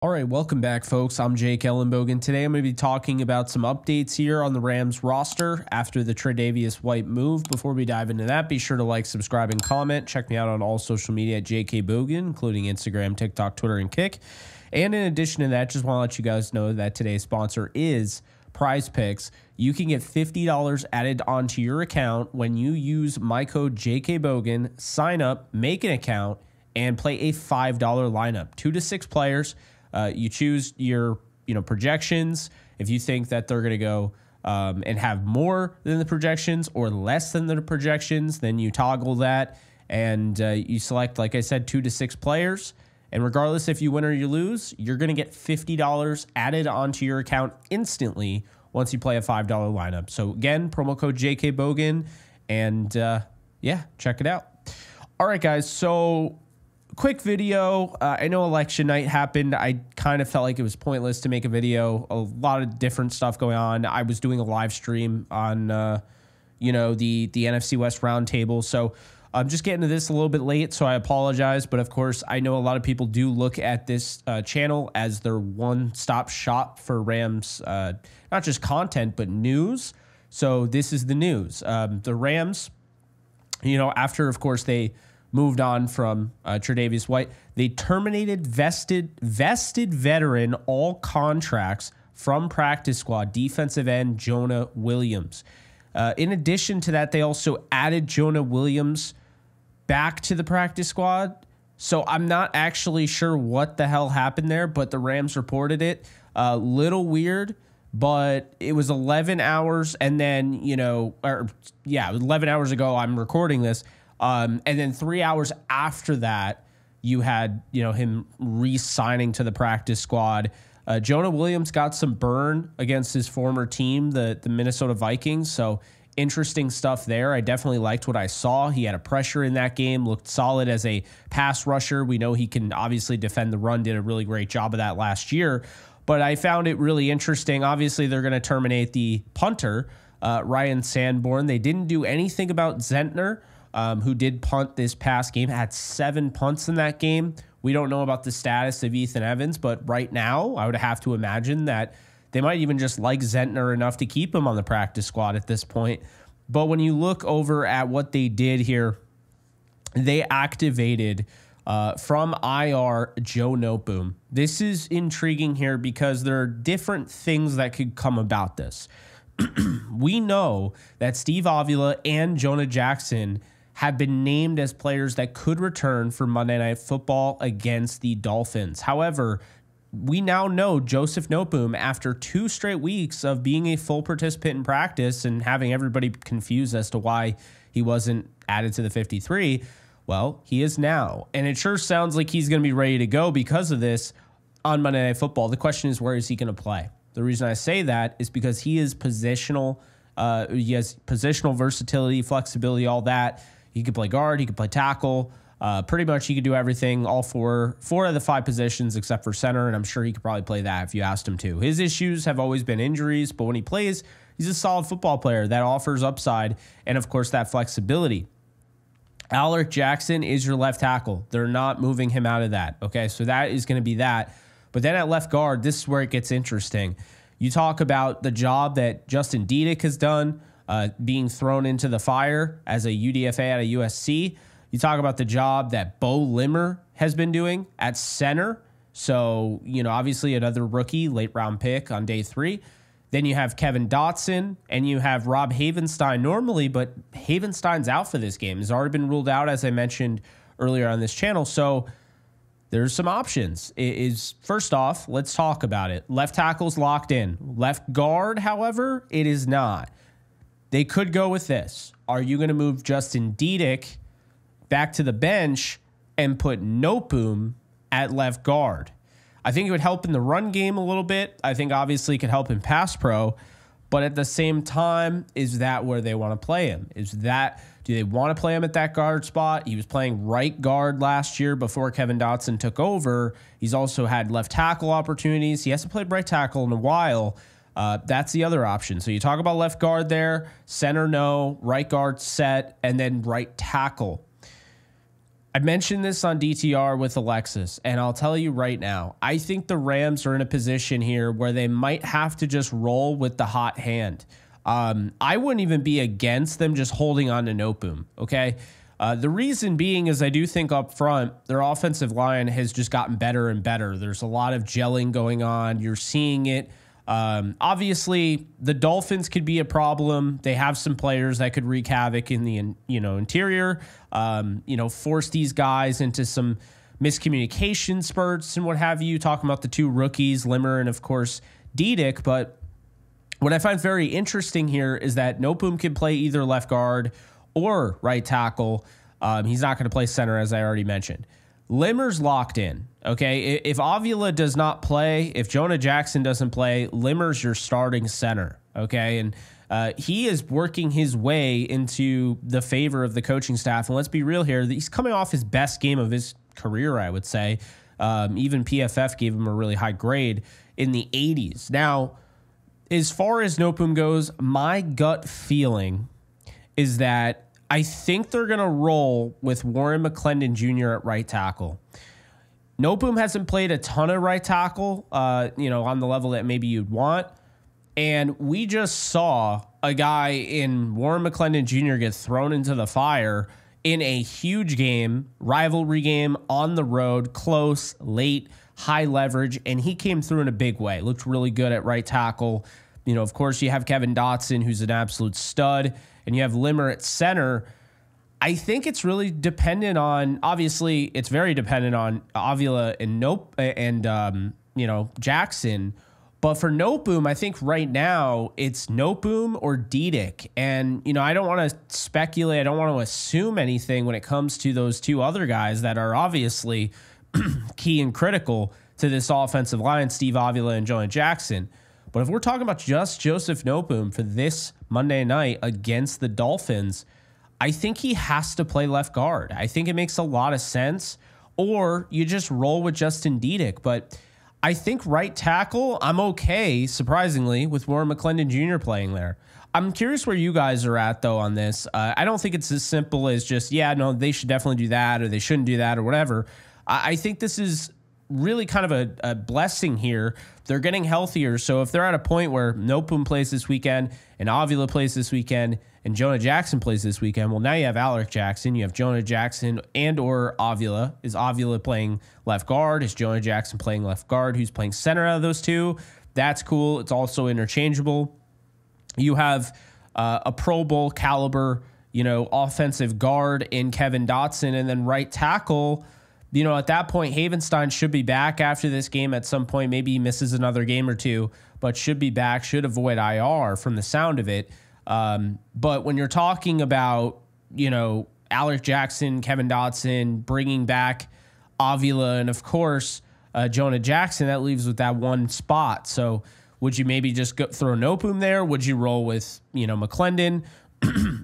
All right, welcome back, folks. I'm Jake Ellenbogen. Today I'm going to be talking about some updates here on the Rams roster after the Tre'Davious White move. Before we dive into that, be sure to like, subscribe, and comment. Check me out on all social media at JKBogen, including Instagram, TikTok, Twitter, and Kick. And in addition to that, just want to let you guys know that today's sponsor is Prize Picks. You can get $50 added onto your account when you use my code JKBogen, sign up, make an account, and play a $5 lineup. 2 to 6 players. You choose your projections. If you think that they're going to go and have more than the projections or less than the projections, then you toggle that and you select, like I said, 2 to 6 players. And regardless if you win or you lose, you're going to get $50 added onto your account instantly once you play a $5 lineup. So again, promo code JKBogen, and yeah, check it out. All right, guys. So quick video. I know election night happened. I kind of felt like it was pointless to make a video. A lot of different stuff going on. I was doing a live stream on, the NFC West roundtable. So I'm just getting to this a little bit late, so I apologize. But of course, I know a lot of people do look at this channel as their one-stop shop for Rams, not just content, but news. So this is the news. The Rams, after, of course, they moved on from Tre'Davious White, they terminated vested veteran all contracts from practice squad defensive end Jonah Williams. In addition to that, they also added Jonah Williams back to the practice squad. So I'm not actually sure what the hell happened there, but the Rams reported it. Little weird, but it was 11 hours. And then, it was 11 hours ago I'm recording this. And then 3 hours after that, you had, him re-signing to the practice squad. Jonah Williams got some burn against his former team, the Minnesota Vikings. So interesting stuff there. I definitely liked what I saw. He had a pressure in that game, looked solid as a pass rusher. We know he can obviously defend the run, did a really great job of that last year. But I found it really interesting. Obviously, they're going to terminate the punter, Ryan Sanborn. They didn't do anything about Zentner, who did punt this past game, had 7 punts in that game. We don't know about the status of Ethan Evans, but right now I would have to imagine that they might even just like Zentner enough to keep him on the practice squad at this point. But when you look over at what they did here, they activated from IR Joe Noteboom. This is intriguing here because there are different things that could come about this. We know that Steve Avila and Jonah Jackson have been named as players that could return for Monday Night Football against the Dolphins. However, we now know Joseph Noteboom, after 2 straight weeks of being a full participant in practice and having everybody confused as to why he wasn't added to the 53, well, he is now. And it sure sounds like he's going to be ready to go because of this on Monday Night Football. The question is, where is he going to play? The reason I say that is because he is positional. He has positional versatility, flexibility, all that. He could play guard. He could play tackle. Pretty much he could do everything, all four of the 5 positions except for center, and I'm sure he could probably play that if you asked him to. His issues have always been injuries, but when he plays, he's a solid football player that offers upside and, of course, that flexibility. Alec Jackson is your left tackle. They're not moving him out of that, okay? So that is going to be that. But then at left guard, this is where it gets interesting. You talk about the job that Justin Diedick has done, being thrown into the fire as a UDFA out of USC. You talk about the job that Bo Limmer has been doing at center. So, obviously another rookie, late round pick on day 3. Then you have Kevin Dotson and you have Rob Havenstein normally, but Havenstein's out for this game. He's already been ruled out, as I mentioned earlier on this channel. So there's some options. First off, let's talk about it. Left tackle's locked in. Left guard, however, it is not. They could go with this. Are you going to move Justin Diedick back to the bench and put Noteboom at left guard? I think it would help in the run game a little bit. I think obviously it could help in pass pro, but at the same time, is that where they want to play him? Do they want to play him at that guard spot? He was playing right guard last year before Kevin Dotson took over. He's also had left tackle opportunities. He hasn't played right tackle in a while. That's the other option. So you talk about left guard there, center no, right guard set, and then right tackle. I mentioned this on DTR with Alexis, and I'll tell you right now, I think the Rams are in a position here where they might have to just roll with the hot hand. I wouldn't even be against them just holding on to Noteboom, okay? The reason being is I do think up front, their offensive line has just gotten better and better. There's a lot of gelling going on. You're seeing it. Obviously, the Dolphins could be a problem. They have some players that could wreak havoc in the interior, force these guys into some miscommunication spurts and what have you, talking about the two rookies, Limmer and, of course, Diedick. But what I find very interesting here is that Noteboom can play either left guard or right tackle. He's not going to play center, as I already mentioned. Limmer's locked in, okay? If Avila does not play, if Jonah Jackson doesn't play, Limmer's your starting center, okay? And he is working his way into the favor of the coaching staff. And let's be real here, he's coming off his best game of his career, I would say. Even PFF gave him a really high grade in the 80s. Now, as far as Noteboom goes, my gut feeling is that I think they're going to roll with Warren McClendon Jr. at right tackle. Noteboom hasn't played a ton of right tackle, on the level that maybe you'd want. And we just saw a guy in Warren McClendon Jr. get thrown into the fire in a huge game, rivalry game, on the road, close, late, high leverage, and he came through in a big way. Looked really good at right tackle. Of course, you have Kevin Dotson, who's an absolute stud, and you have Limmer at center. I think it's really dependent on, obviously, it's very dependent on Avila and Jackson. But for Noteboom, I think right now it's Noteboom or Diedick. And, I don't want to speculate. I don't want to assume anything when it comes to those two other guys that are obviously key and critical to this offensive line, Steve Avila and Jonah Jackson. But if we're talking about just Joseph Noteboom for this Monday night against the Dolphins, I think he has to play left guard. I think it makes a lot of sense. Or you just roll with Justin Diedick. But I think right tackle, I'm okay, surprisingly, with Warren McClendon Jr. playing there. I'm curious where you guys are at, though, on this. I don't think it's as simple as just, they should definitely do that or they shouldn't do that or whatever. I think this is really kind of a blessing here. They're getting healthier. So if they're at a point where Noteboom plays this weekend and Avila plays this weekend and Jonah Jackson plays this weekend, well, now you have Alec Jackson, you have Jonah Jackson and or Avila. Is Avila playing left guard? Is Jonah Jackson playing left guard? Who's playing center out of those two? That's cool. It's also interchangeable. You have a Pro Bowl caliber, offensive guard in Kevin Dotson, and then right tackle. At that point, Havenstein should be back after this game at some point. Maybe he misses another game or two, but should be back, should avoid IR from the sound of it. But when you're talking about, Alec Jackson, Kevin Dotson, bringing back Avila, and of course, Jonah Jackson, that leaves with that one spot. So would you maybe just throw Noteboom there? Would you roll with, McClendon?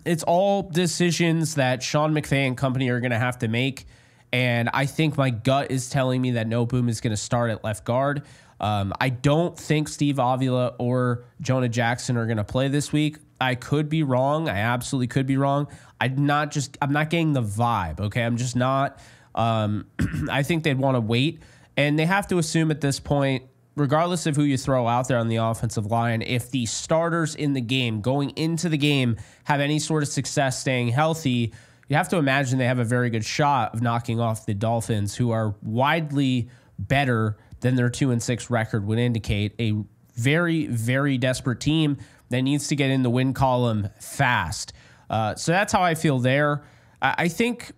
It's all decisions that Sean McVay and company are going to have to make. And I think my gut is telling me that Noteboom is going to start at left guard. I don't think Steve Avila or Jonah Jackson are going to play this week. I could be wrong. I absolutely could be wrong. I'm not getting the vibe. Okay. I'm just not, I think they'd want to wait, and they have to assume at this point, regardless of who you throw out there on the offensive line, if the starters in the game going into the game have any sort of success staying healthy, you have to imagine they have a very good shot of knocking off the Dolphins, who are widely better than their 2-6 record would indicate. A very, very desperate team that needs to get in the win column fast. So that's how I feel there. I think,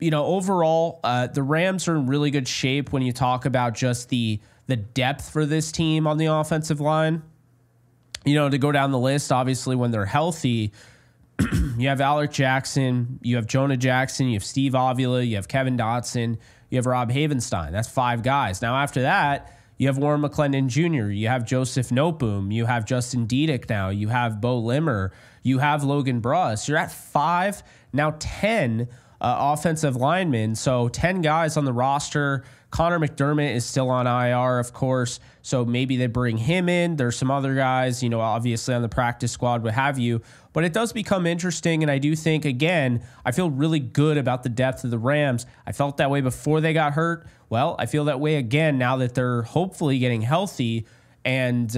overall, the Rams are in really good shape when you talk about just the depth for this team on the offensive line. To go down the list, obviously, when they're healthy, you have Alec Jackson, you have Jonah Jackson, you have Steve Avila, you have Kevin Dotson, you have Rob Havenstein. That's 5 guys. Now, after that, you have Warren McClendon Jr., you have Joseph Noteboom, you have Justin Diedick now, you have Bo Limmer, you have Logan Bruss. You're at 5, now 10 offensive linemen. So 10 guys on the roster Connor McDermott is still on IR, of course, so maybe they bring him in. There's some other guys, obviously on the practice squad, what have you. But it does become interesting, and I do think, again, I feel really good about the depth of the Rams. I felt that way before they got hurt. Well, I feel that way again now that they're hopefully getting healthy, and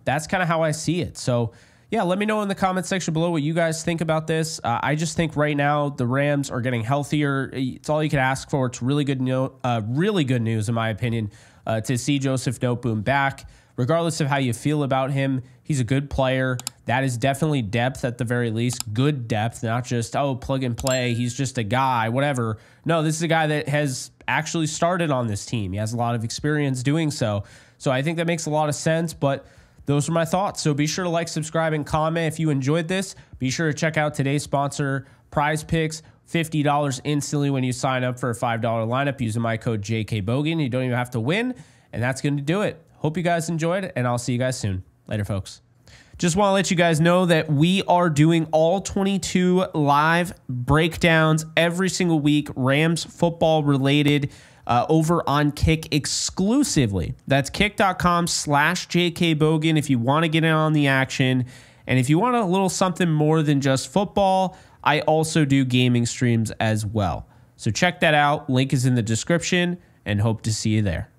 that's kind of how I see it. So, yeah, let me know in the comment section below what you guys think about this. I just think right now the Rams are getting healthier. It's all you can ask for. It's really good news, in my opinion, to see Joseph Noteboom back. Regardless of how you feel about him, he's a good player. That is definitely depth at the very least. Good depth, not just, oh, plug and play. He's just a guy, whatever. No, this is a guy that has actually started on this team. He has a lot of experience doing so. So I think that makes a lot of sense, but those are my thoughts. So be sure to like, subscribe, and comment if you enjoyed this. Be sure to check out today's sponsor, Prize Picks. $50 instantly when you sign up for a $5 lineup using my code JKBogan. You don't even have to win, and that's going to do it. Hope you guys enjoyed, and I'll see you guys soon. Later, folks. Just want to let you guys know that we are doing all 22 live breakdowns every single week, Rams football related, over on Kick exclusively. That's kick.com/JKBogan if you want to get in on the action. And if you want a little something more than just football, I also do gaming streams as well. So check that out. Link is in the description, and hope to see you there.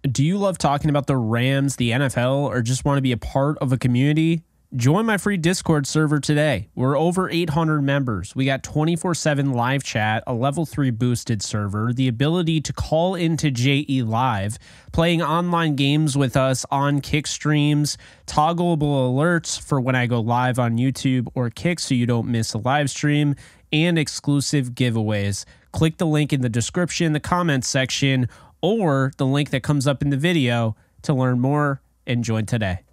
Do you love talking about the Rams, the NFL, or just want to be a part of a community? Join my free Discord server today. We're over 800 members. We got 24/7 live chat, a level 3 boosted server, the ability to call into JE Live, playing online games with us on Kick streams, toggleable alerts for when I go live on YouTube or Kick so you don't miss a live stream, and exclusive giveaways. Click the link in the description, the comments section, or the link that comes up in the video to learn more and join today.